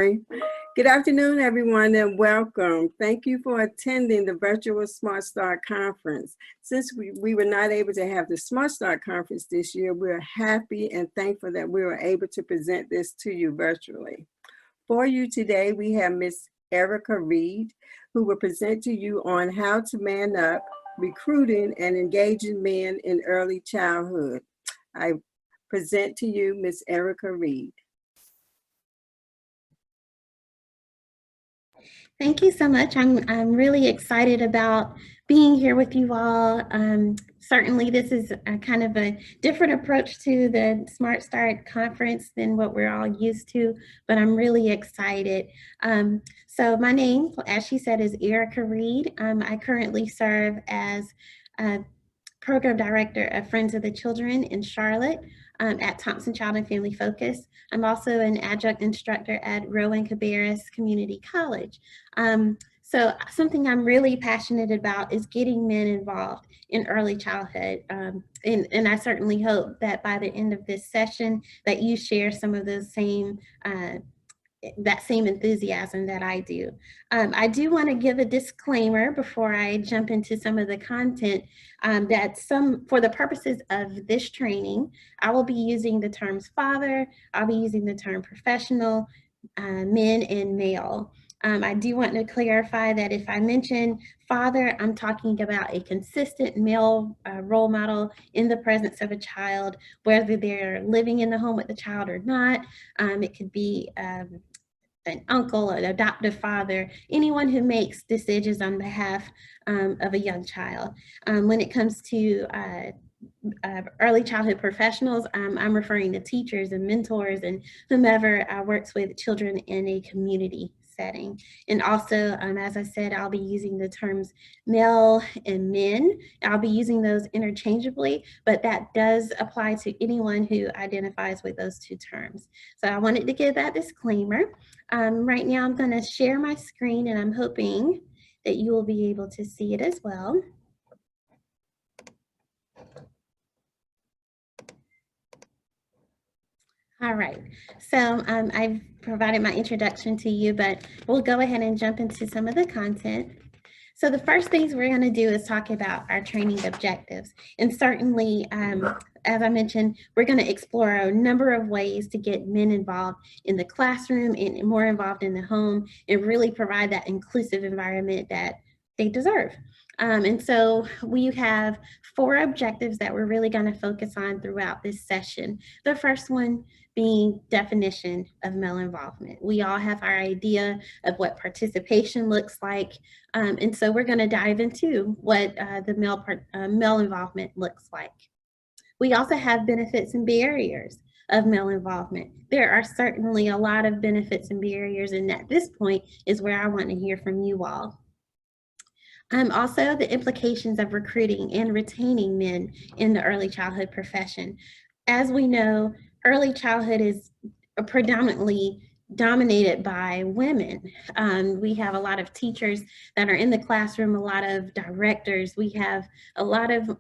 Good afternoon, everyone, and welcome. Thank you for attending the virtual Smart Start Conference. Since we were not able to have the Smart Start Conference this year, we're happy and thankful that we were able to present this to you virtually. For you today, we have Ms. Erica Reid, who will present to you on how to man up, recruiting and engaging men in early childhood. I present to you Ms. Erica Reid. Thank you so much. I'm really excited about being here with you all. Certainly this is a kind of a different approach to the Smart Start Conference than what we're all used to, but I'm really excited. So my name, as she said, is Erica Reid. I currently serve as Program Director of Friends of the Children in Charlotte at Thompson Child and Family Focus. I'm also an adjunct instructor at Rowan Cabarrus Community College. So something I'm really passionate about is getting men involved in early childhood. And I certainly hope that by the end of this session that you share some of those same that same enthusiasm that I do. I do want to give a disclaimer before I jump into some of the content that for the purposes of this training, I will be using the terms father, I'll be using the term professional, men and male. I do want to clarify that if I mention father, I'm talking about a consistent male role model in the presence of a child, whether they're living in the home with the child or not. It could be an uncle, an adoptive father, anyone who makes decisions on behalf of a young child. When it comes to early childhood professionals, I'm referring to teachers and mentors and whomever works with children in a community setting. And also, as I said, I'll be using the terms male and men. I'll be using those interchangeably, but that does apply to anyone who identifies with those two terms. So I wanted to give that disclaimer. Right now I'm going to share my screen and I'm hoping that you will be able to see it as well. All right, so I've provided my introduction to you, but we'll go ahead and jump into some of the content. So the first things we're going to do is talk about our training objectives. And certainly, as I mentioned, we're going to explore a number of ways to get men involved in the classroom and more involved in the home and really provide that inclusive environment that they deserve. And so we have 4 objectives that we're really going to focus on throughout this session. The first one being definition of male involvement. We all have our idea of what participation looks like. And so we're going to dive into what the male involvement looks like. We also have benefits and barriers of male involvement. There are certainly a lot of benefits and barriers, and at this point is where I want to hear from you all. Also, the implications of recruiting and retaining men in the early childhood profession. As we know, early childhood is predominantly dominated by women. We have a lot of teachers that are in the classroom, a lot of directors. We have a lot of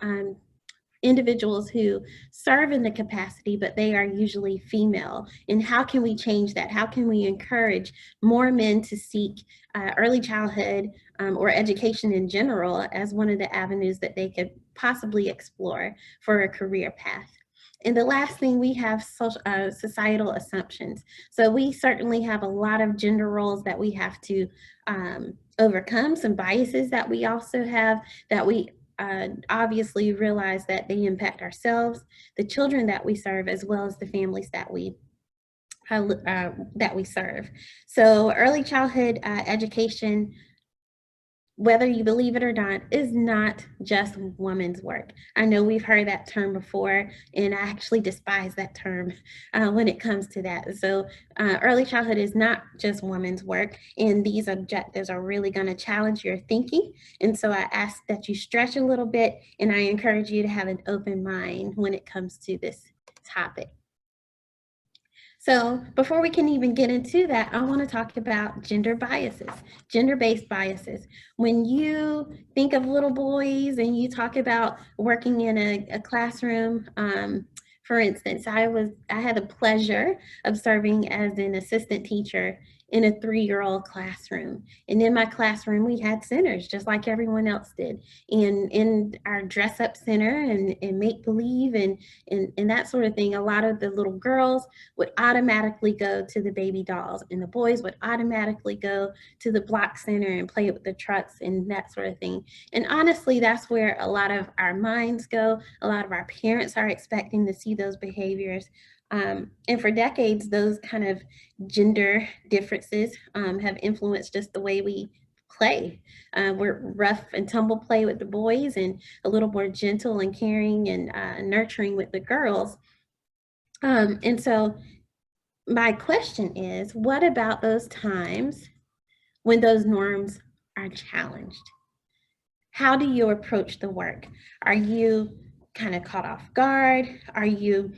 individuals who serve in the capacity, but they are usually female. And how can we change that? How can we encourage more men to seek early childhood or education in general as one of the avenues that they could possibly explore for a career path? And the last thing, we have societal assumptions. So we certainly have a lot of gender roles that we have to overcome, some biases that we also have that we obviously realize that they impact ourselves, the children that we serve, as well as the families that we serve. So early childhood education, whether you believe it or not, is not just women's work. I know we've heard that term before, and I actually despise that term when it comes to that. So early childhood is not just women's work, and these objectives are really going to challenge your thinking. And so I ask that you stretch a little bit, and I encourage you to have an open mind when it comes to this topic. So before we can even get into that, I want to talk about gender biases, gender-based biases. When you think of little boys and you talk about working in a classroom, for instance, I had the pleasure of serving as an assistant teacher in a 3-year-old classroom. And in my classroom, we had centers just like everyone else did. And in our dress up center and make believe and that sort of thing, a lot of the little girls would automatically go to the baby dolls, and the boys would automatically go to the block center and play with the trucks and that sort of thing. And honestly, that's where a lot of our minds go. A lot of our parents are expecting to see those behaviors. And for decades, those kind of gender differences have influenced just the way we play. We're rough and tumble play with the boys and a little more gentle and caring and nurturing with the girls. And so my question is, what about those times when those norms are challenged? How do you approach the work? Are you kind of caught off guard? Are you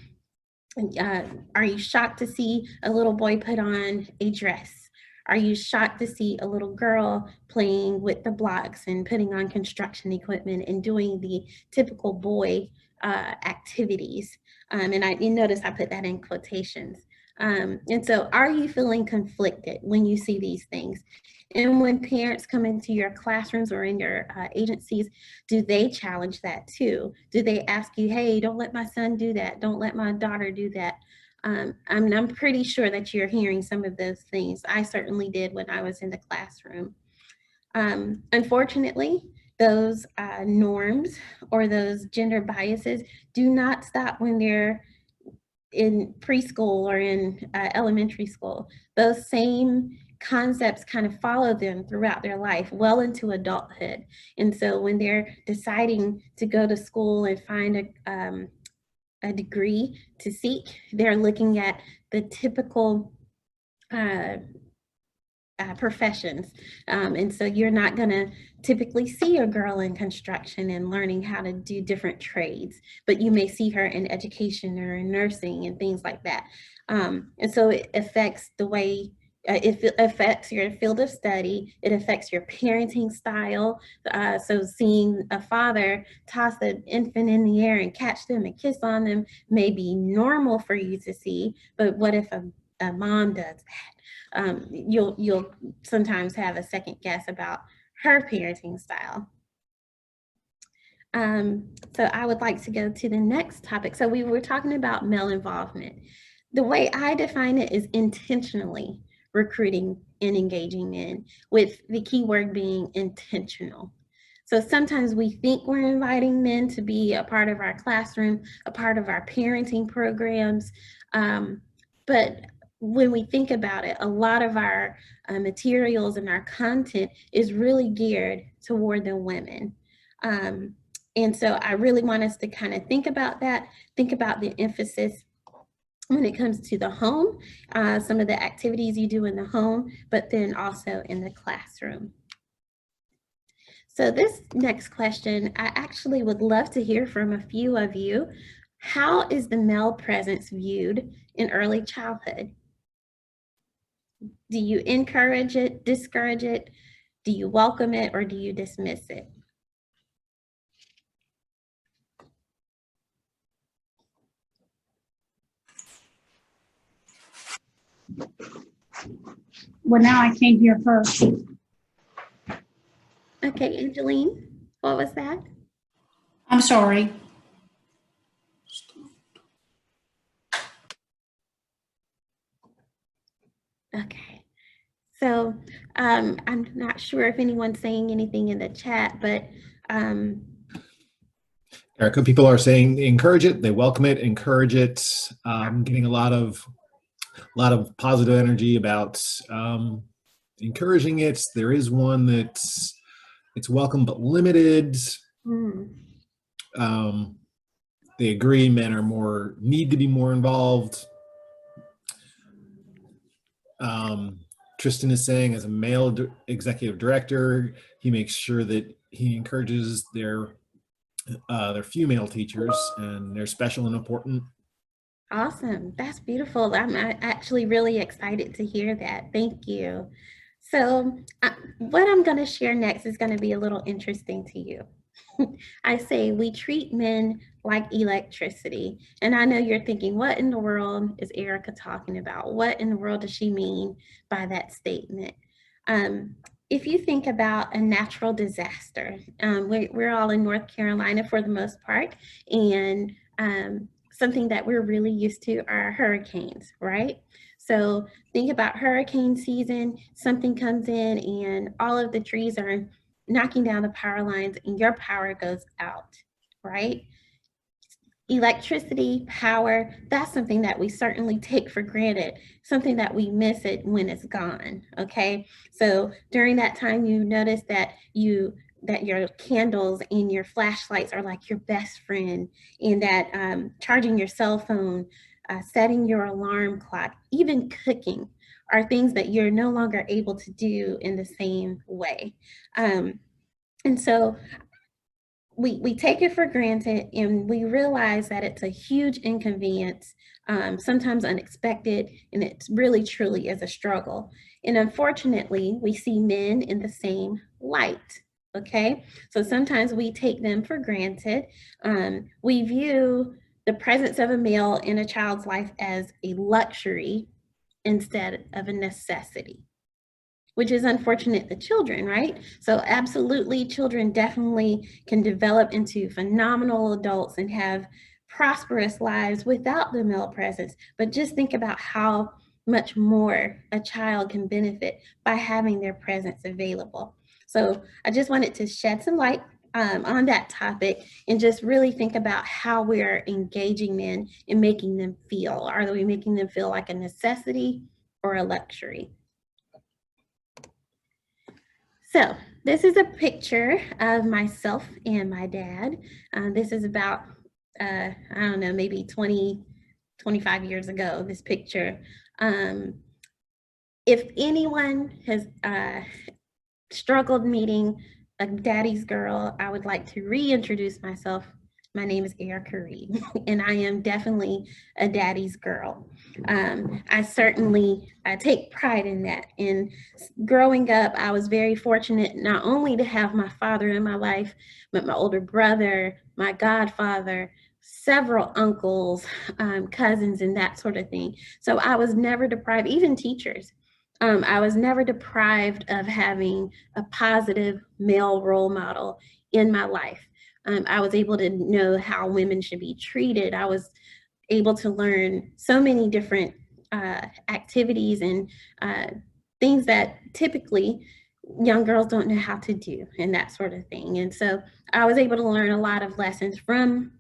shocked to see a little boy put on a dress? Are you shocked to see a little girl playing with the blocks and putting on construction equipment and doing the typical boy activities? And you notice I put that in quotations. And so are you feeling conflicted when you see these things? And when parents come into your classrooms or in your agencies, do they challenge that too? Do they ask you, hey, don't let my son do that. Don't let my daughter do that. I'm pretty sure that you're hearing some of those things. I certainly did when I was in the classroom. Unfortunately, those norms or those gender biases do not stop when they're in preschool or in elementary school. Those same concepts kind of follow them throughout their life, well into adulthood. And so when they're deciding to go to school and find a degree to seek, they're looking at the typical professions. And so you're not gonna typically see a girl in construction and learning how to do different trades, but you may see her in education or in nursing and things like that. And so it affects the way it affects your field of study. It affects your parenting style. So seeing a father toss an infant in the air and catch them and kiss on them may be normal for you to see, but what if a mom does that? You'll sometimes have a second guess about her parenting style. So I would like to go to the next topic. So we were talking about male involvement. The way I define it is intentionally recruiting and engaging men, with the key word being intentional. So sometimes we think we're inviting men to be a part of our classroom, a part of our parenting programs, but when we think about it, a lot of our materials and our content is really geared toward the women. And so I really want us to kind of think about that, think about the emphasis when it comes to the home, some of the activities you do in the home, but then also in the classroom. So this next question, I actually would love to hear from a few of you. How is the male presence viewed in early childhood? Do you encourage it, discourage it? Do you welcome it, or do you dismiss it? Well, now I can't hear her. Okay, Angeline, what was that? I'm sorry. Okay, so I'm not sure if anyone's saying anything in the chat, but Erica, people are saying encourage it, they welcome it, encourage it. Getting a lot of positive energy about encouraging it. There is one that's it's welcome but limited. They agree men are need to be more involved. Tristan is saying, as a male executive director, he makes sure that he encourages their female teachers, and they're special and important. Awesome, that's beautiful. I'm actually really excited to hear that. Thank you. So what I'm going to share next is going to be a little interesting to you. I say we treat men like electricity. And I know you're thinking, what in the world is Erica talking about? What in the world does she mean by that statement? If you think about a natural disaster, we're all in North Carolina for the most part, and something that we're really used to are hurricanes, right? So think about hurricane season, something comes in and all of the trees are knocking down the power lines and your power goes out, right? Electricity, power, that's something that we certainly take for granted, something that we miss it when it's gone, okay? So during that time, you notice that your candles and your flashlights are like your best friend, and that charging your cell phone, setting your alarm clock, even cooking are things that you're no longer able to do in the same way. And so we take it for granted and we realize that it's a huge inconvenience, sometimes unexpected, and it really truly is a struggle. And unfortunately, we see men in the same light, okay? So sometimes we take them for granted. We view the presence of a male in a child's life as a luxury instead of a necessity, which is unfortunate to children, right? So absolutely, children definitely can develop into phenomenal adults and have prosperous lives without the male presence. But just think about how much more a child can benefit by having their presence available. So I just wanted to shed some light on that topic and just really think about how we're engaging men and making them feel. Are we making them feel like a necessity or a luxury? So this is a picture of myself and my dad. This is about, I don't know, maybe 20, 25 years ago, this picture. If anyone has struggled meeting a daddy's girl, I would like to reintroduce myself. My name is Erica Reid, and I am definitely a daddy's girl. I certainly take pride in that. And growing up, I was very fortunate not only to have my father in my life, but my older brother, my godfather, several uncles, cousins, and that sort of thing. So I was never deprived, even teachers. I was never deprived of having a positive male role model in my life. I was able to know how women should be treated. I was able to learn so many different activities and things that typically young girls don't know how to do and that sort of thing. And so I was able to learn a lot of lessons from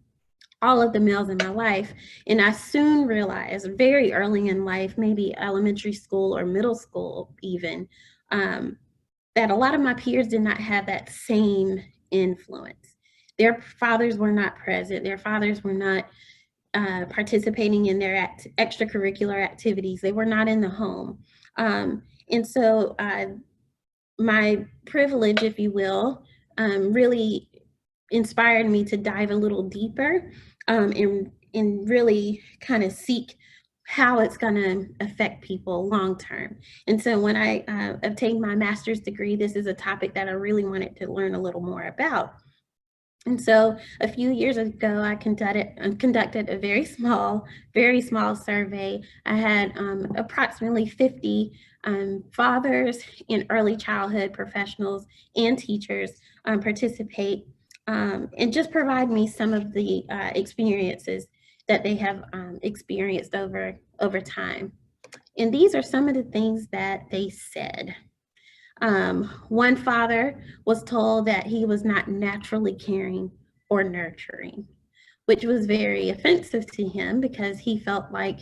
all of the males in my life. And I soon realized very early in life, maybe elementary school or middle school even, that a lot of my peers did not have that same influence. Their fathers were not present. Their fathers were not participating in their extracurricular activities. They were not in the home. And so my privilege, if you will, really inspired me to dive a little deeper and really kind of seek how it's going to affect people long term. And so when I obtained my master's degree, this is a topic that I really wanted to learn a little more about. And so a few years ago, I conducted a very small survey. I had approximately 50 fathers and early childhood professionals and teachers participate and just provide me some of the experiences that they have experienced over time. And these are some of the things that they said. One father was told that he was not naturally caring or nurturing, which was very offensive to him because he felt like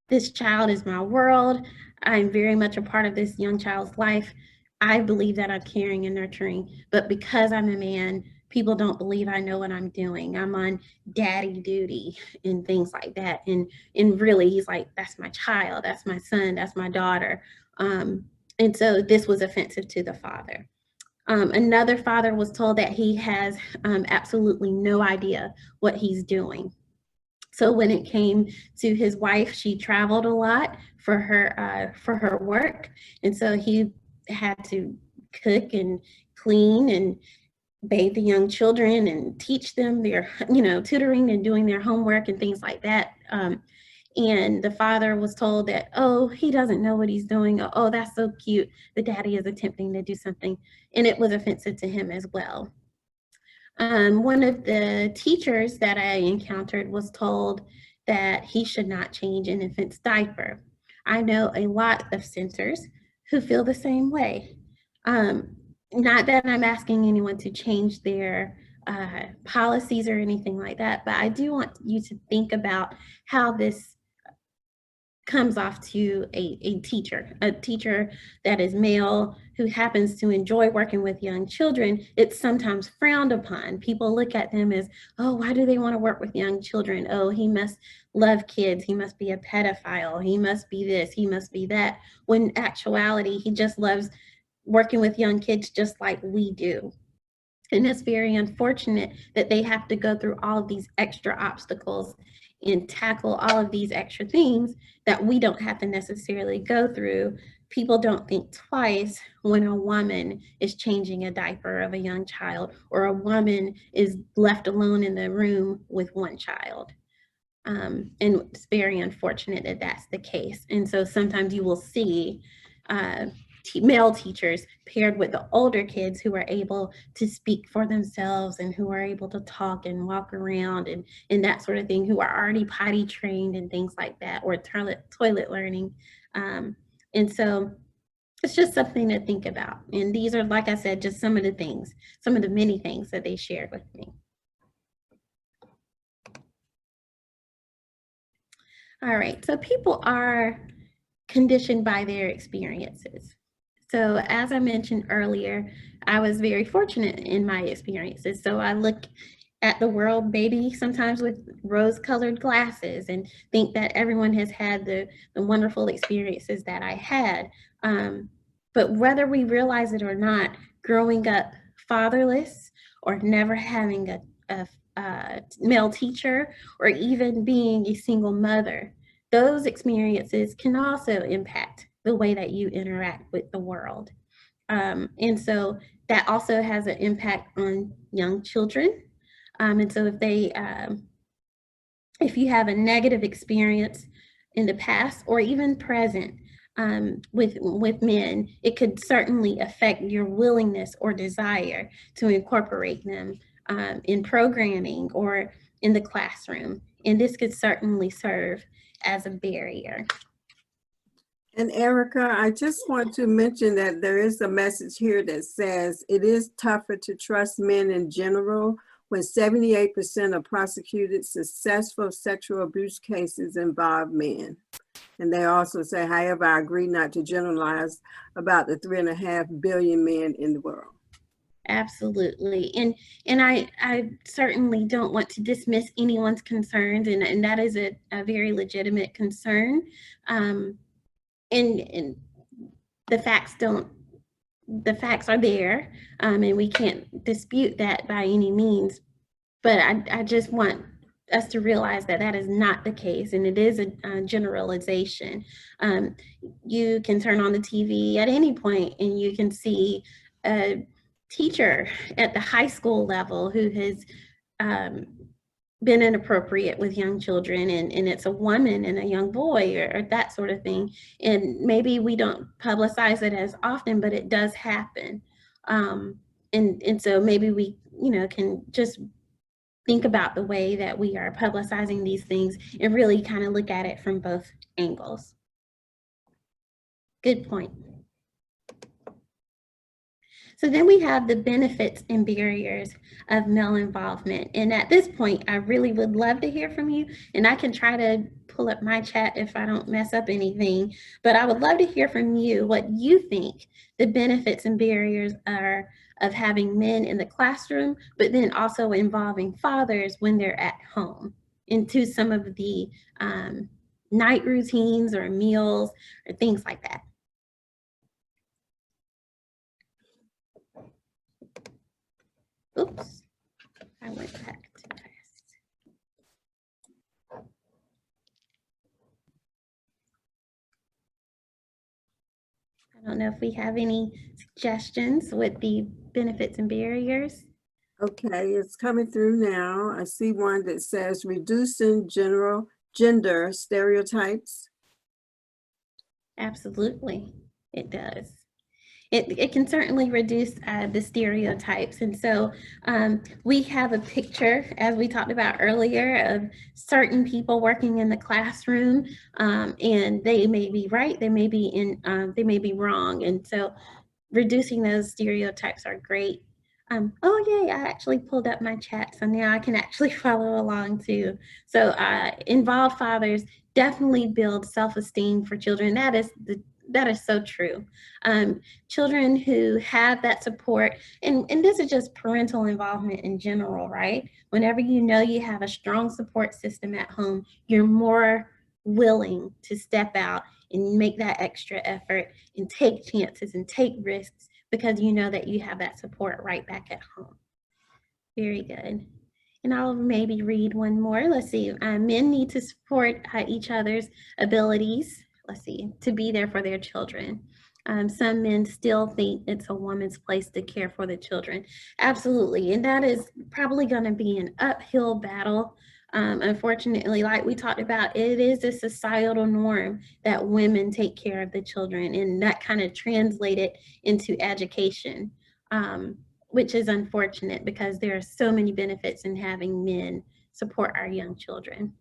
this child is my world. I'm very much a part of this young child's life. I believe that I'm caring and nurturing, but because I'm a man, people don't believe I know what I'm doing. I'm on daddy duty and things like that. And really, he's like, that's my child, that's my son, that's my daughter. And so this was offensive to the father. Another father was told that he has absolutely no idea what he's doing. So when it came to his wife, she traveled a lot for her work. And so he had to cook and clean and bathe the young children and teach them their, tutoring and doing their homework and things like that. And the father was told that, oh, he doesn't know what he's doing. Oh, that's so cute. The daddy is attempting to do something. And it was offensive to him as well. One of the teachers that I encountered was told that he should not change an infant's diaper. I know a lot of centers who feel the same way. Not that I'm asking anyone to change their policies or anything like that, but I do want you to think about how this comes off to a teacher that is male who happens to enjoy working with young children. It's sometimes frowned upon. People look at them as, oh, why do they want to work with young children? Oh, he must love kids. He must be a pedophile. He must be this, he must be that. When in actuality, he just loves working with young kids just like we do. And it's very unfortunate that they have to go through all of these extra obstacles and tackle all of these extra things that we don't have to necessarily go through. People don't think twice when a woman is changing a diaper of a young child, or a woman is left alone in the room with one child. And it's very unfortunate that that's the case. And so sometimes you will see male teachers paired with the older kids who are able to speak for themselves and who are able to talk and walk around and that sort of thing, who are already potty trained and things like that, or toilet learning. And so it's just something to think about. And these are, like I said, just some of the things, some of the many things that they shared with me. All right, so people are conditioned by their experiences. So as I mentioned earlier, I was very fortunate in my experiences. So I look at the world maybe sometimes with rose-colored glasses and think that everyone has had the wonderful experiences that I had. But whether we realize it or not, growing up fatherless or never having a male teacher, or even being a single mother, those experiences can also impact the way that you interact with the world. And so that also has an impact on young children. And so if you have a negative experience in the past or even present with men, it could certainly affect your willingness or desire to incorporate them in programming or in the classroom. And this could certainly serve as a barrier. And Erica, I just want to mention that there is a message here that says it is tougher to trust men in general when 78% of prosecuted successful sexual abuse cases involve men. And they also say, however, I agree not to generalize about the 3.5 billion men in the world. Absolutely. And I certainly don't want to dismiss anyone's concerns, and that is a very legitimate concern. And the facts are there, and we can't dispute that by any means. But I just want us to realize that that is not the case, and it is a generalization. You can turn on the TV at any point and you can see a teacher at the high school level who has been inappropriate with young children, and it's a woman and a young boy, or that sort of thing. And maybe we don't publicize it as often, but it does happen. And so maybe we, can just think about the way that we are publicizing these things and really kind of look at it from both angles. Good point. So then we have the benefits and barriers of male involvement. And at this point, I really would love to hear from you. And I can try to pull up my chat if I don't mess up anything. But I would love to hear from you what you think the benefits and barriers are of having men in the classroom, but then also involving fathers when they're at home into some of the night routines or meals or things like that. Oops, I went back too fast. I don't know if we have any suggestions with the benefits and barriers. Okay, it's coming through now. I see one that says reducing general gender stereotypes. Absolutely, it does. It can certainly reduce the stereotypes. And so we have a picture, as we talked about earlier, of certain people working in the classroom, and they may be right, they may be wrong. And so reducing those stereotypes are great. Oh yay, I actually pulled up my chat, so now I can actually follow along too. So involved fathers definitely build self-esteem for children. That is so true. Children who have that support, and this is just parental involvement in general, right? Whenever you know you have a strong support system at home, you're more willing to step out and make that extra effort and take chances and take risks because you know that you have that support right back at home. Very good. And I'll maybe read one more. Let's see. Men need to support each other's abilities. Let's see, to be there for their children. Some men still think it's a woman's place to care for the children. Absolutely. And that is probably going to be an uphill battle. Unfortunately, like we talked about, it is a societal norm that women take care of the children, and that kind of translated into education, which is unfortunate because there are so many benefits in having men support our young children.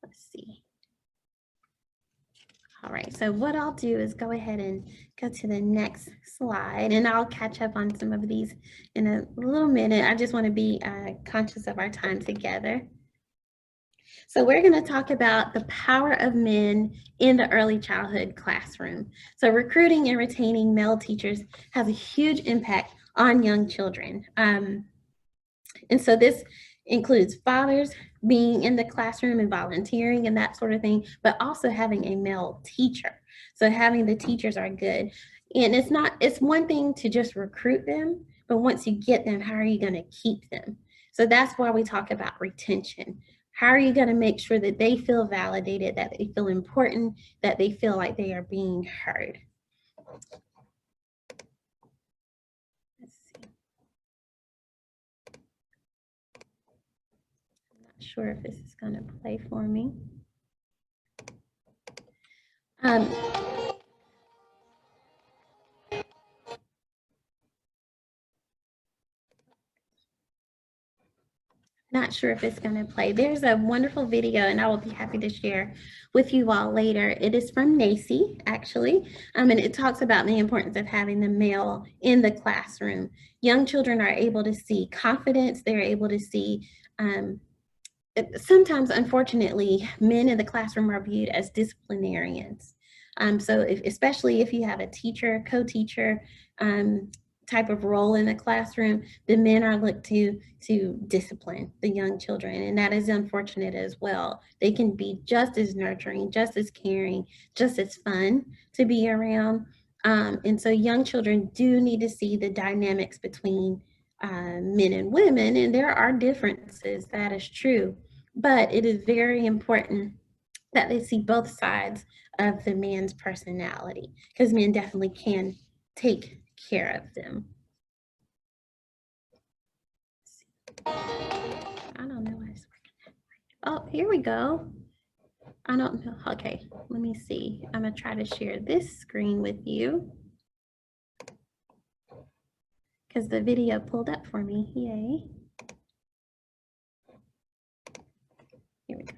Let's see. All right, so what I'll do is go ahead and go to the next slide, and I'll catch up on some of these in a little minute. I just want to be conscious of our time together. So we're going to talk about the power of men in the early childhood classroom. So recruiting and retaining male teachers has a huge impact on young children. And so this includes fathers being in the classroom and volunteering and that sort of thing, but also having a male teacher. So having the teachers are good. And it's one thing to just recruit them, but once you get them, how are you going to keep them? So that's why we talk about retention. How are you going to make sure that they feel validated, that they feel important, that they feel like they are being heard? Sure if this is going to play for me. Not sure if it's going to play. There's a wonderful video, and I will be happy to share with you all later. It is from NACI, actually, and it talks about the importance of having the male in the classroom. Young children are able to see confidence. They're able to see sometimes, unfortunately, men in the classroom are viewed as disciplinarians. So especially if you have a teacher, co-teacher type of role in the classroom, the men are looked to discipline the young children. And that is unfortunate as well. They can be just as nurturing, just as caring, just as fun to be around. And so young children do need to see the dynamics between men and women, and there are differences, that is true. But it is very important that they see both sides of the man's personality, because men definitely can take care of them. I don't know why it's working. Oh, here we go. I don't know. Okay, let me see. I'm gonna try to share this screen with you because the video pulled up for me. Yay. Here we go.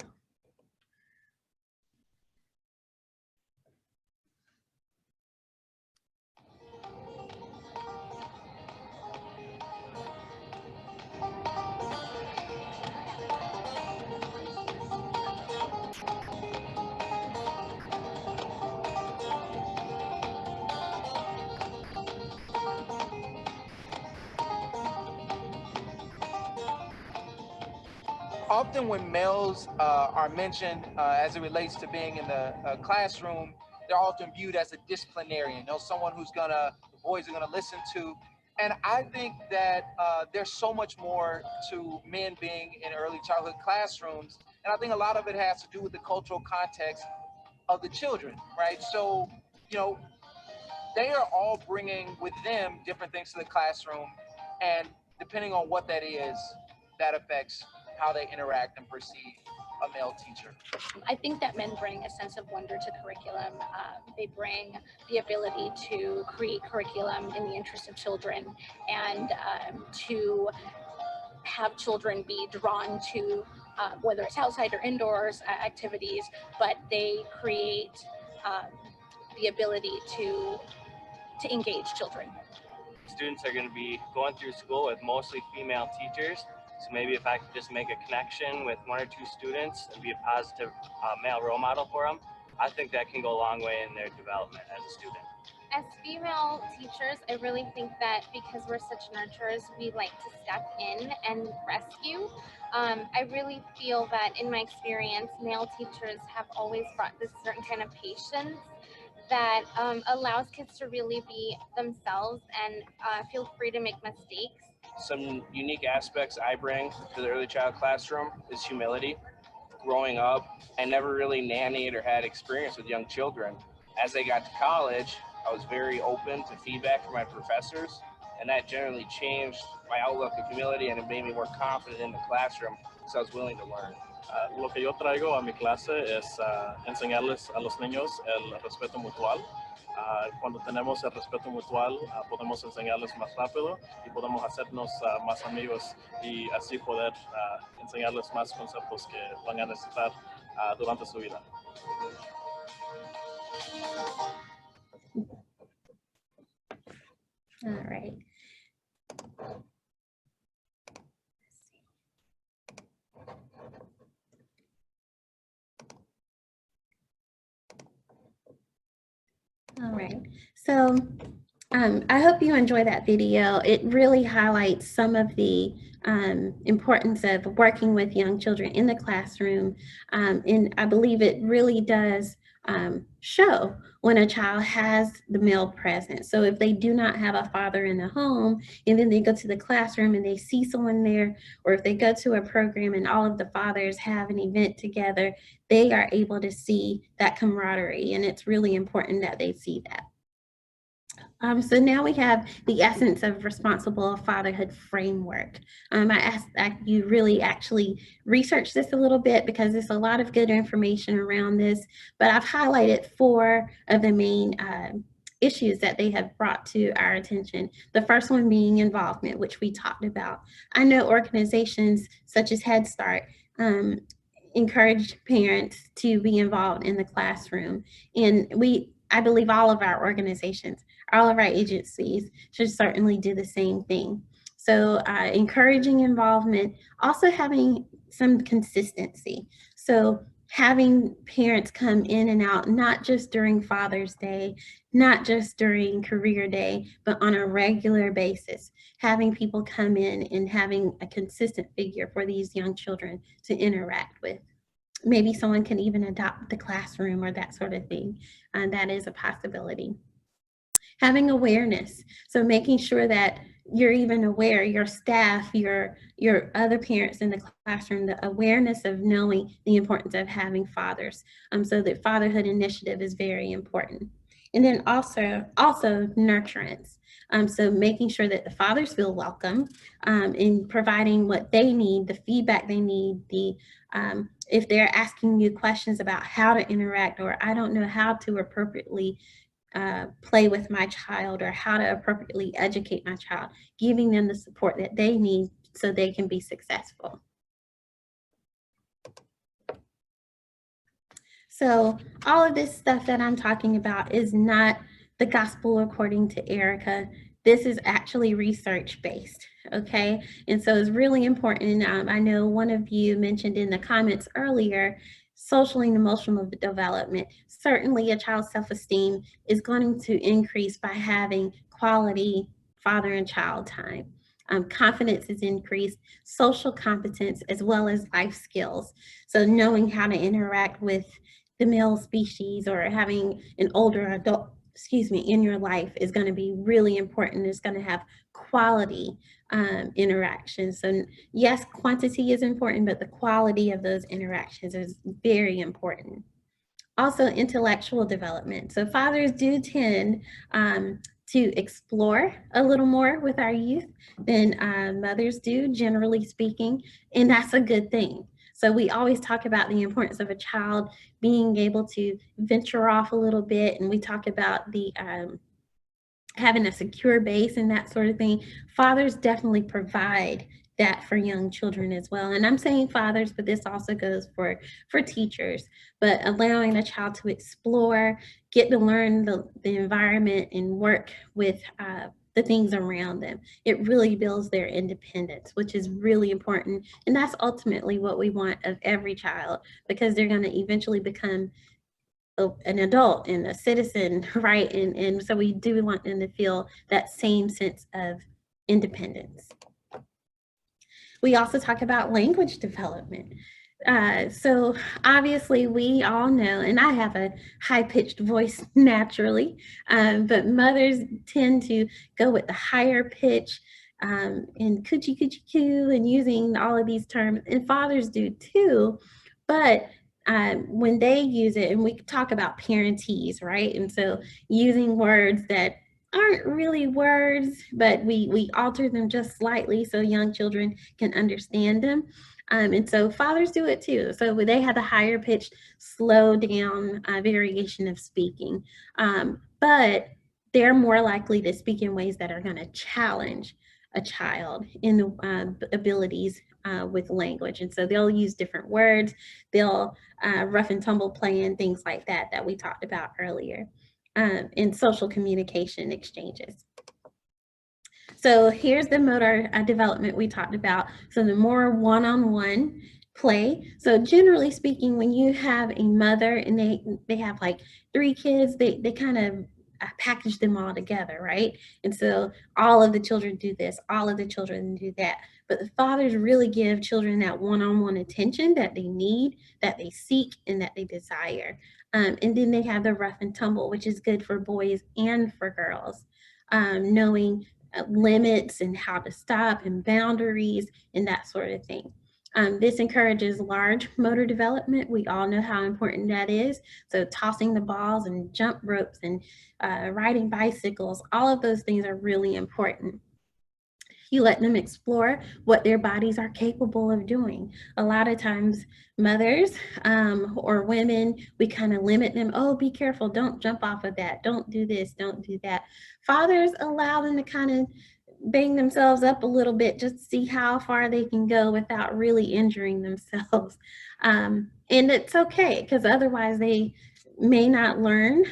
Often when males are mentioned as it relates to being in the classroom, they're often viewed as a disciplinarian, someone who's the boys are gonna listen to. And I think that there's so much more to men being in early childhood classrooms. And I think a lot of it has to do with the cultural context of the children, right? So, they are all bringing with them different things to the classroom, and depending on what that is, that affects how they interact and perceive a male teacher. I think that men bring a sense of wonder to curriculum. They bring the ability to create curriculum in the interest of children, and to have children be drawn to whether it's outside or indoors activities, but they create the ability to engage children. Students are going to be going through school with mostly female teachers. So maybe if I could just make a connection with one or two students and be a positive male role model for them, I think that can go a long way in their development as a student. As female teachers, I really think that because we're such nurturers, we like to step in and rescue. I really feel that in my experience, male teachers have always brought this certain kind of patience that allows kids to really be themselves and feel free to make mistakes. Some unique aspects I bring to the early child classroom is humility. Growing up, I never really nannied or had experience with young children. As I got to college, I was very open to feedback from my professors, and that generally changed my outlook of humility, and it made me more confident in the classroom because I was willing to learn. Lo que yo traigo a mi clase es enseñarles a los niños el respeto mutual. Cuando tenemos el respeto mutual, podemos enseñarles más rápido y podemos hacernos más amigos y así poder enseñarles más conceptos que van a necesitar durante su vida. All right. All right, so I hope you enjoy that video. It really highlights some of the importance of working with young children in the classroom, and I believe it really does show when a child has the male present. So if they do not have a father in the home, and then they go to the classroom and they see someone there, or if they go to a program and all of the fathers have an event together, they are able to see that camaraderie, and it's really important that they see that. So now we have the essence of responsible fatherhood framework. I asked that you really actually research this a little bit because there's a lot of good information around this, but I've highlighted 4 of the main issues that they have brought to our attention. The first one being involvement, which we talked about. I know organizations such as Head Start encourage parents to be involved in the classroom, and I believe all of our organizations, all of our agencies should certainly do the same thing. So encouraging involvement, also having some consistency. So having parents come in and out, not just during Father's Day, not just during Career Day, but on a regular basis, having people come in and having a consistent figure for these young children to interact with. Maybe someone can even adopt the classroom or that sort of thing. That is a possibility. Having awareness, so making sure that you're even aware, your staff, your other parents in the classroom, the awareness of knowing the importance of having fathers. So that fatherhood initiative is very important. And then also nurturance. So making sure that the fathers feel welcome in providing what they need, the feedback they need, if they're asking you questions about how to interact, or I don't know how to appropriately play with my child, or how to appropriately educate my child, giving them the support that they need so they can be successful. So all of this stuff that I'm talking about is not the gospel according to Erica. This is actually research-based, okay? And so it's really important. I know one of you mentioned in the comments earlier, social and emotional development. Certainly a child's self-esteem is going to increase by having quality father and child time. Confidence is increased, social competence, as well as life skills. So knowing how to interact with the male species, or having an older adult, in your life is going to be really important. It's going to have quality interactions. So yes, quantity is important, but the quality of those interactions is very important. Also intellectual development. So fathers do tend to explore a little more with our youth than mothers do, generally speaking, and that's a good thing. So we always talk about the importance of a child being able to venture off a little bit, and we talk about the having a secure base and that sort of thing. Fathers definitely provide that for young children as well. And I'm saying fathers, but this also goes for teachers, but allowing a child to explore, get to learn the environment and work with the things around them. It really builds their independence, which is really important. And that's ultimately what we want of every child, because they're going to eventually become an adult and a citizen, right? And so we do want them to feel that same sense of independence. We also talk about language development. So obviously we all know, and I have a high-pitched voice naturally, but mothers tend to go with the higher pitch and coochie coochie coo and using all of these terms, and fathers do too, but when they use it, and we talk about parentese, right? And so using words that aren't really words, but we alter them just slightly so young children can understand them. And so fathers do it too. So they have the higher pitched, slow down variation of speaking, but they're more likely to speak in ways that are going to challenge a child in the abilities with language. And so they'll use different words, they'll rough and tumble play and things like that we talked about earlier in social communication exchanges. So here's the motor development we talked about. So the more one-on-one play. So generally speaking, when you have a mother and they have like 3 kids, they kind of package them all together, right? And so all of the children do this, all of the children do that. But the fathers really give children that one-on-one attention that they need, that they seek, and that they desire. And then they have the rough and tumble, which is good for boys and for girls, knowing limits and how to stop and boundaries and that sort of thing. This encourages large motor development. We all know how important that is. So tossing the balls and jump ropes and riding bicycles, all of those things are really important. You let them explore what their bodies are capable of doing. A lot of times mothers or women, we kind of limit them. Oh, be careful, don't jump off of that. Don't do this, don't do that. Fathers allow them to kind of bang themselves up a little bit just to see how far they can go without really injuring themselves. And it's okay, because otherwise they may not learn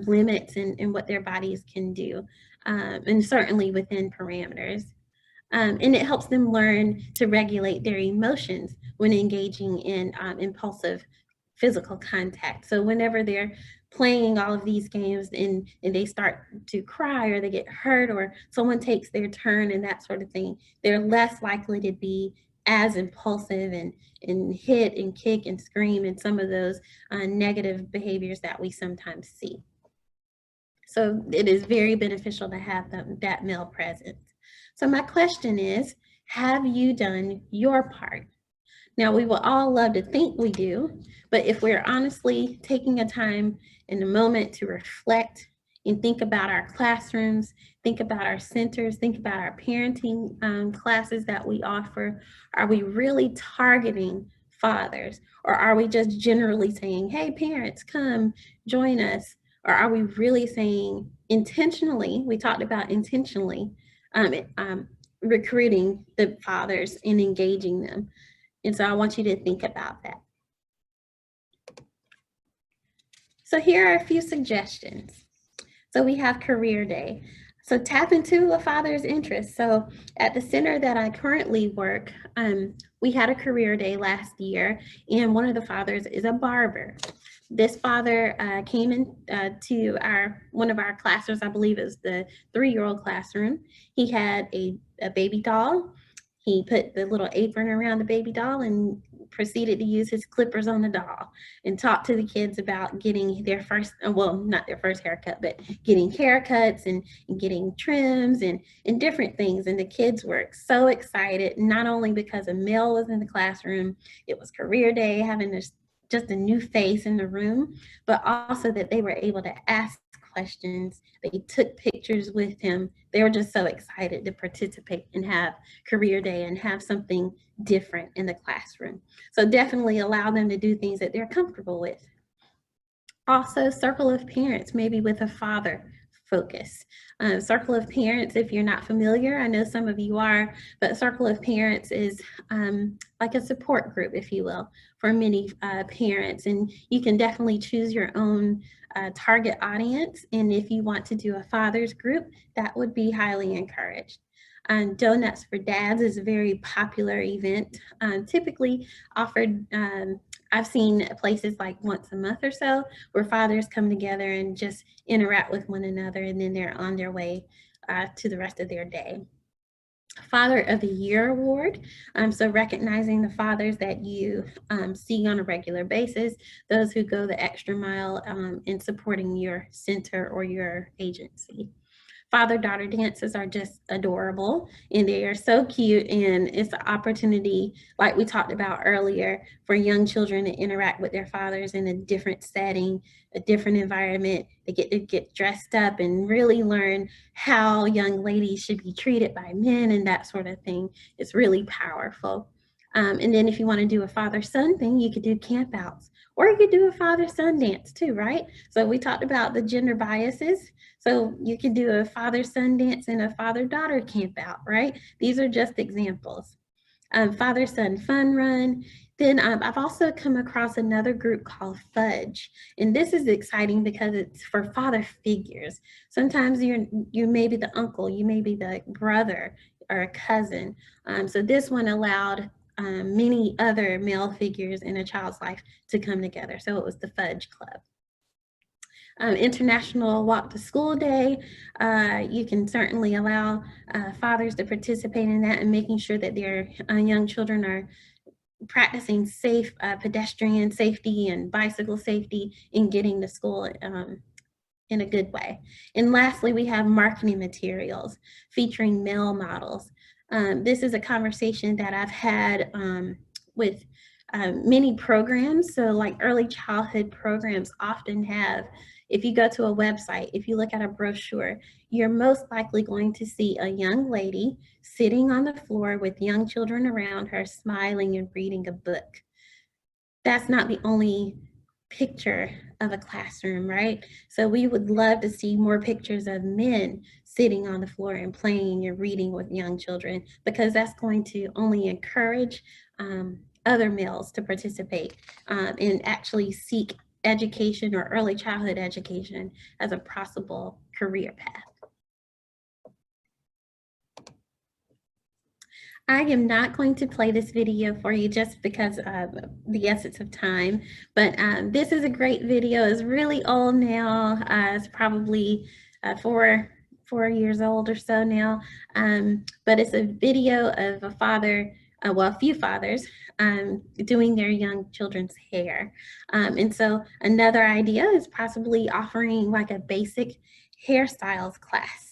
limits and what their bodies can do, and certainly within parameters. And it helps them learn to regulate their emotions when engaging in impulsive physical contact. So whenever they're playing all of these games and they start to cry or they get hurt or someone takes their turn and that sort of thing, they're less likely to be as impulsive and hit and kick and scream and some of those negative behaviors that we sometimes see. So it is very beneficial to have that male presence. So my question is, have you done your part? Now, we will all love to think we do, but if we're honestly taking a time in a moment to reflect and think about our classrooms, think about our centers, think about our parenting classes that we offer, are we really targeting fathers? Or are we just generally saying, hey, parents, come join us? Or are we really saying intentionally, we talked about intentionally, recruiting the fathers and engaging them? And so I want you to think about that. So here are a few suggestions. So we have Career Day. So tap into a father's interest. So at the center that I currently work, we had a career day last year, and one of the fathers is a barber. This father came in to one of our classrooms, I believe it was the 3-year-old classroom. He had a baby doll. He put the little apron around the baby doll and proceeded to use his clippers on the doll and talk to the kids about getting their first, well, not their first haircut, but getting haircuts and getting trims and different things. And the kids were so excited, not only because a male was in the classroom, it was career day, having this just a new face in the room, but also that they were able to ask questions. They took pictures with him. They were just so excited to participate and have career day and have something different in the classroom. So definitely allow them to do things that they're comfortable with. Also, circle of parents, maybe with a father focus. Circle of parents, if you're not familiar, I know some of you are, but circle of parents is like a support group, if you will, for many parents. And you can definitely choose your own target audience. And if you want to do a father's group, that would be highly encouraged. Donuts for Dads is a very popular event, typically offered, I've seen places like once a month or so where fathers come together and just interact with one another, and then they're on their way to the rest of their day. Father of the Year Award, so recognizing the fathers that you see on a regular basis, those who go the extra mile in supporting your center or your agency. Father-daughter dances are just adorable, and they are so cute, and it's an opportunity, like we talked about earlier, for young children to interact with their fathers in a different setting, a different environment. They get to get dressed up and really learn how young ladies should be treated by men and that sort of thing. It's really powerful. And then if you want to do a father-son thing, you could do campouts, or you could do a father-son dance too, right? So we talked about the gender biases. So you could do a father-son dance and a father-daughter camp out, right? These are just examples. Father-son fun run. Then I've also come across another group called Fudge. And this is exciting because it's for father figures. Sometimes you may be the uncle, you may be the brother or a cousin. So this one allowed many other male figures in a child's life to come together. So it was the Fudge Club. International Walk to School Day, you can certainly allow fathers to participate in that and making sure that their young children are practicing safe pedestrian safety and bicycle safety in getting to school in a good way. And lastly, we have marketing materials featuring male models. This is a conversation that I've had with many programs. So like early childhood programs often have, if you go to a website, if you look at a brochure, you're most likely going to see a young lady sitting on the floor with young children around her, smiling and reading a book. That's not the only picture of a classroom, right? So we would love to see more pictures of men sitting on the floor and playing and reading with young children, because that's going to only encourage other males to participate and actually seek education or early childhood education as a possible career path. I am not going to play this video for you just because of the essence of time, but this is a great video. It's really old now. It's probably 4 years old or so now, but it's a video of a father, well, a few fathers doing their young children's hair. And so another idea is possibly offering like a basic hairstyles class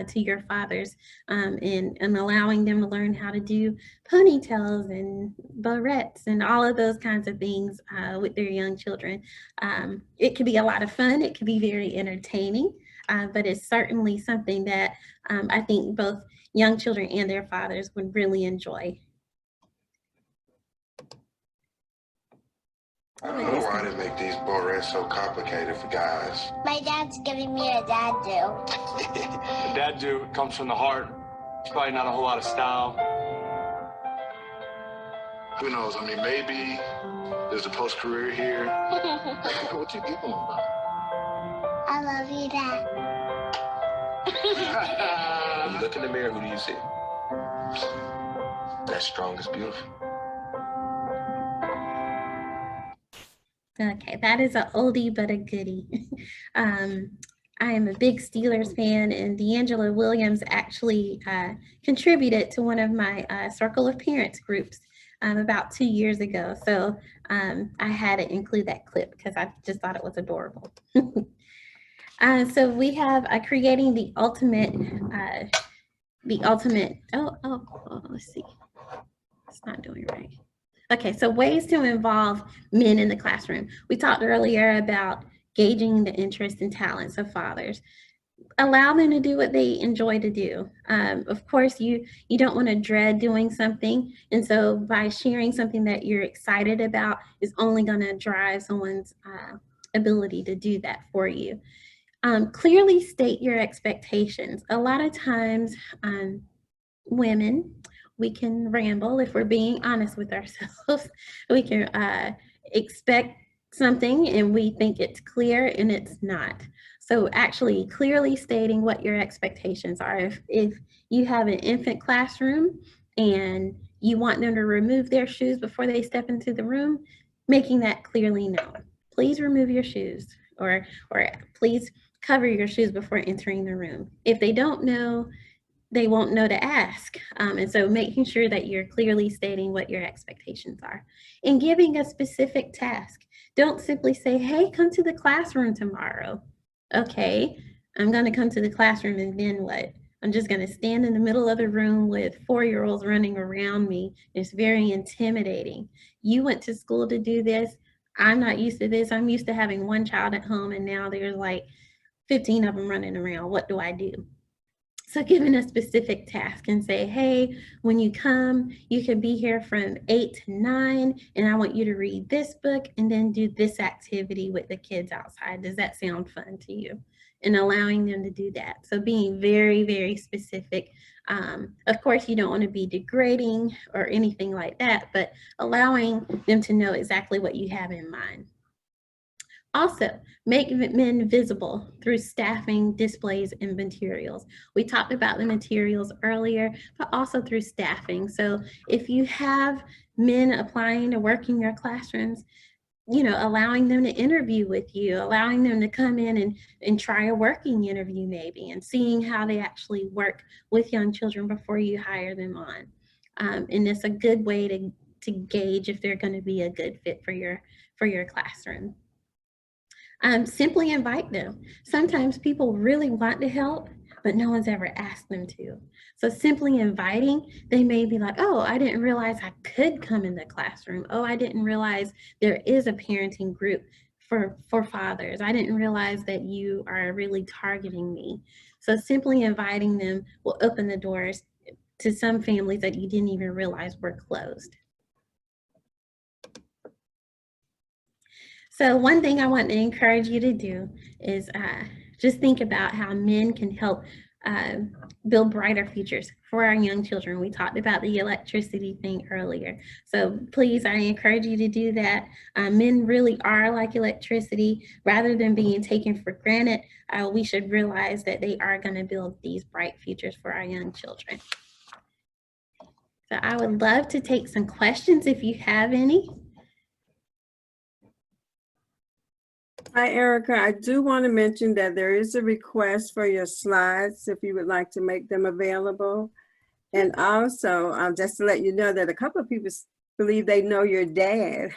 to your fathers and allowing them to learn how to do ponytails and barrettes and all of those kinds of things with their young children. It could be a lot of fun. It could be very entertaining, but it's certainly something that I think both young children and their fathers would really enjoy. I don't know why they make these barrettes so complicated for guys. My dad's giving me a dad do. The dad do comes from the heart. It's probably not a whole lot of style. Who knows? I mean, maybe there's a post-career here. What you giggling about? I love you, Dad. When you look in the mirror, who do you see? That strong is beautiful. Okay, that is an oldie but a goodie. I am a big Steelers fan, and D'Angelo Williams actually contributed to one of my Circle of Parents groups about 2 years ago. So I had to include that clip because I just thought it was adorable. So we have creating the ultimate, let's see, it's not doing right. Okay, so ways to involve men in the classroom. We talked earlier about gauging the interests and talents of fathers. Allow them to do what they enjoy to do. Of course, you don't want to dread doing something, and so by sharing something that you're excited about is only going to drive someone's ability to do that for you. Clearly state your expectations. A lot of times, women, we can ramble if we're being honest with ourselves. We can expect something and we think it's clear and it's not. So actually clearly stating what your expectations are. If you have an infant classroom and you want them to remove their shoes before they step into the room, making that clearly known. Please remove your shoes, or please cover your shoes before entering the room. If they don't know, they won't know to ask. And so making sure that you're clearly stating what your expectations are and giving a specific task. Don't simply say, hey, come to the classroom tomorrow. Okay, I'm gonna come to the classroom and then what? I'm just gonna stand in the middle of the room with 4-year-olds running around me. It's very intimidating. You went to school to do this. I'm not used to this. I'm used to having one child at home and now there's like 15 of them running around. What do I do? So given a specific task and say, hey, when you come, you can be here from 8 to 9, and I want you to read this book and then do this activity with the kids outside. Does that sound fun to you? And allowing them to do that. So being very, very specific. Of course, you don't want to be degrading or anything like that, but allowing them to know exactly what you have in mind. Also, make men visible through staffing, displays, and materials. We talked about the materials earlier, but also through staffing. So if you have men applying to work in your classrooms, you know, allowing them to interview with you, allowing them to come in and try a working interview maybe, and seeing how they actually work with young children before you hire them on. And it's a good way to gauge if they're going to be a good fit for your classroom. Simply invite them. Sometimes people really want to help, but no one's ever asked them to. So simply inviting, they may be like, oh, I didn't realize I could come in the classroom. Oh, I didn't realize there is a parenting group for fathers. I didn't realize that you are really targeting me. So simply inviting them will open the doors to some families that you didn't even realize were closed. So one thing I want to encourage you to do is just think about how men can help build brighter futures for our young children. We talked about the electricity thing earlier. So please, I encourage you to do that. Men really are like electricity. Rather than being taken for granted, we should realize that they are going to build these bright futures for our young children. So I would love to take some questions if you have any. Hi, Erica. I do want to mention that there is a request for your slides if you would like to make them available. And also, just to let you know that a couple of people believe they know your dad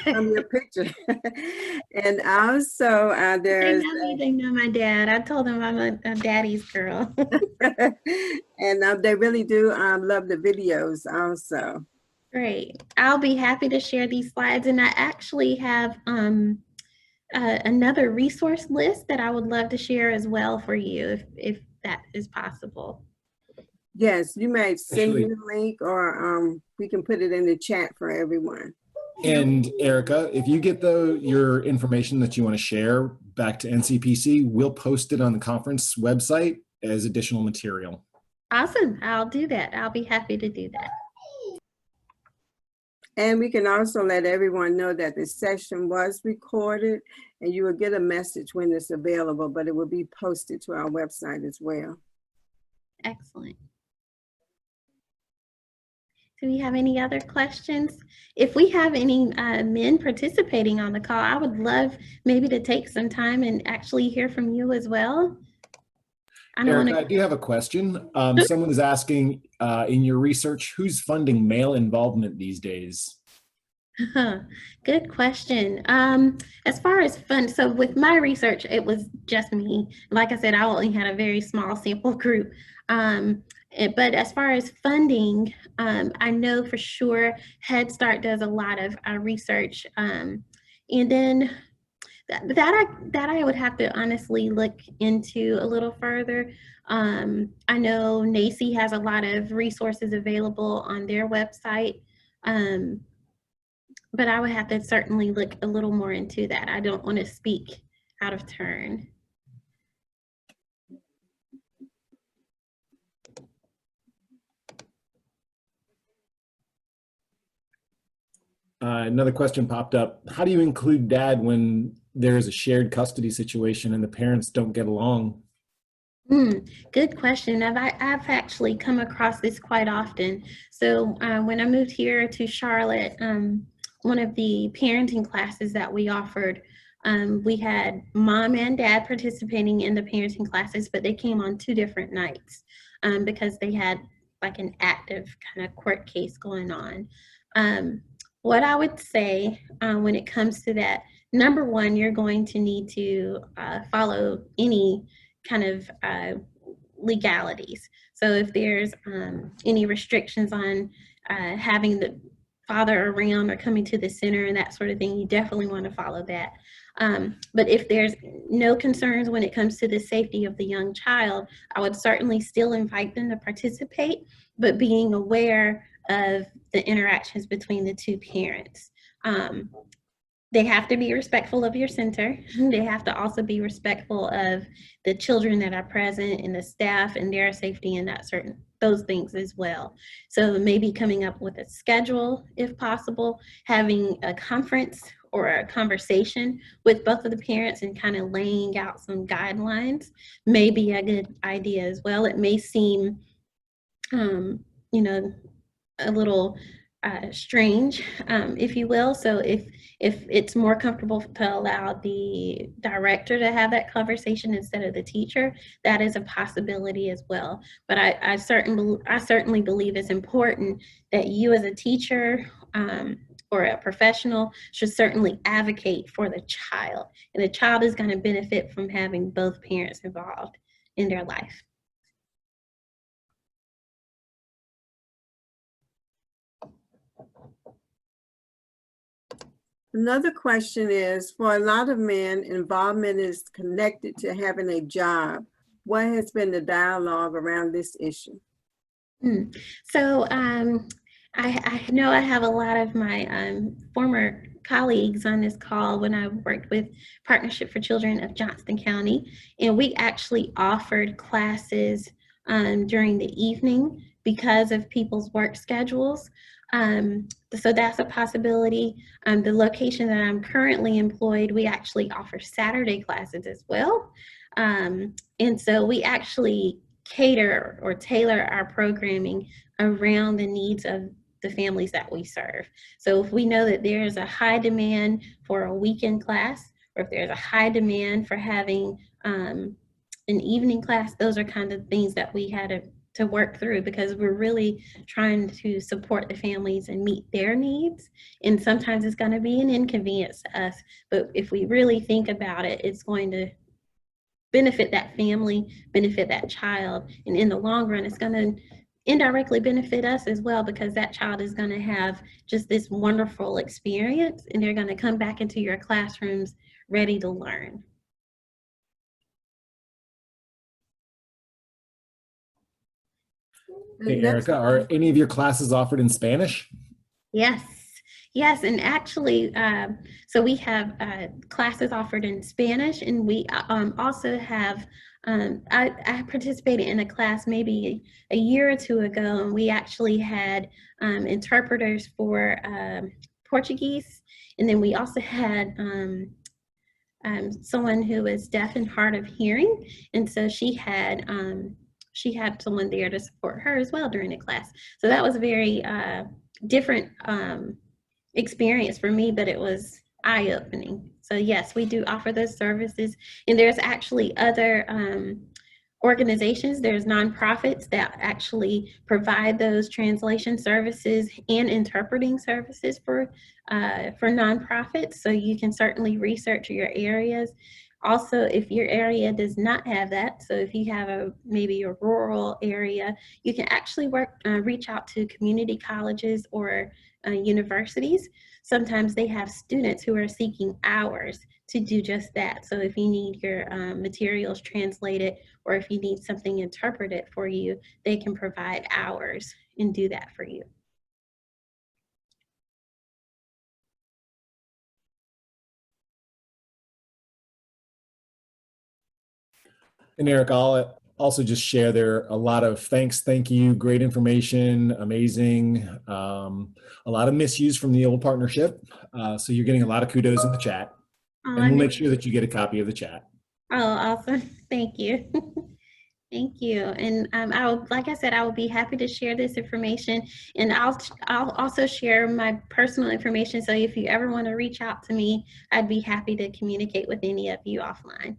from your picture. And also, there's... They know my dad. I told them I'm a daddy's girl. And they really do love the videos also. Great. I'll be happy to share these slides. And I actually have another resource list that I would love to share as well for you if that is possible. Yes, you may send me the link, or we can put it in the chat for everyone. And Erica, if you get your information that you want to share back to NCPC, we'll post it on the conference website as additional material. Awesome. I'll do that. I'll be happy to do that. And we can also let everyone know that this session was recorded, and you will get a message when it's available, but it will be posted to our website as well. Excellent. Do we have any other questions? If we have any men participating on the call, I would love maybe to take some time and actually hear from you as well. Erica, I do have a question. Someone is asking, in your research, who's funding male involvement these days? Good question. As far as fund, so with my research, it was just me. Like I said, I only had a very small sample group. But as far as funding, I know for sure Head Start does a lot of research. And then that I would have to honestly look into a little further. I know NACI has a lot of resources available on their website, but I would have to certainly look a little more into that. I don't want to speak out of turn. Another question popped up. How do you include dad when there is a shared custody situation and the parents don't get along? Good question. I've actually come across this quite often. So when I moved here to Charlotte, one of the parenting classes that we offered, we had mom and dad participating in the parenting classes, but they came on 2 different nights because they had like an active kind of court case going on. What I would say when it comes to that, number one, you're going to need to follow any kind of legalities. So if there's any restrictions on having the father around or coming to the center and that sort of thing, you definitely want to follow that. But if there's no concerns when it comes to the safety of the young child, I would certainly still invite them to participate, but being aware of the interactions between the 2 parents. They have to be respectful of your center. They have to also be respectful of the children that are present and the staff and their safety and those things as well. So maybe coming up with a schedule if possible, having a conference or a conversation with both of the parents and kind of laying out some guidelines may be a good idea as well. It may seem, you know, a little strange, if you will. So if it's more comfortable to allow the director to have that conversation instead of the teacher, that is a possibility as well. But I certainly believe it's important that you as a teacher or a professional should certainly advocate for the child. And the child is going to benefit from having both parents involved in their life. Another question is, for a lot of men, involvement is connected to having a job. What has been the dialogue around this issue? So I know I have a lot of my former colleagues on this call when I worked with Partnership for Children of Johnston County, and we actually offered classes during the evening because of people's work schedules. So that's a possibility. The location that I'm currently employed, we actually offer Saturday classes as well. And so we actually cater or tailor our programming around the needs of the families that we serve. So if we know that there's a high demand for a weekend class, or if there's a high demand for having an evening class, those are kind of things that we had to work through, because we're really trying to support the families and meet their needs. And sometimes it's going to be an inconvenience to us, but if we really think about it, it's going to benefit that family, benefit that child, and in the long run, it's going to indirectly benefit us as well, because that child is going to have just this wonderful experience, and they're going to come back into your classrooms ready to learn. Hey, Erica, are any of your classes offered in Spanish? Yes, yes, and actually, so we have classes offered in Spanish, and we also have, I participated in a class maybe a year or 2 ago, and we actually had interpreters for Portuguese, and then we also had someone who was deaf and hard of hearing, and so she had someone there to support her as well during the class. So that was a very different experience for me, but it was eye-opening. So yes, we do offer those services, and there's actually other organizations, there's nonprofits that actually provide those translation services and interpreting services for nonprofits. So you can certainly research your areas. Also, if your area does not have that, so if you have maybe a rural area, you can actually reach out to community colleges or universities. Sometimes they have students who are seeking hours to do just that. So if you need your materials translated, or if you need something interpreted for you, they can provide hours and do that for you. And Eric, I'll also just share there are a lot of thank you, great information, amazing, a lot of misuse from the old partnership. So you're getting a lot of kudos in the chat. Oh, and we'll make sure that you get a copy of the chat. Oh, awesome. Thank you. Thank you. And like I said, I will be happy to share this information, and I'll also share my personal information. So if you ever want to reach out to me, I'd be happy to communicate with any of you offline.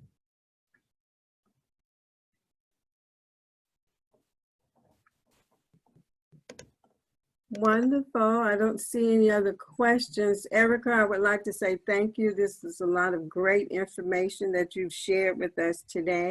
Wonderful. I don't see any other questions. Erica, I would like to say thank you. This is a lot of great information that you've shared with us today.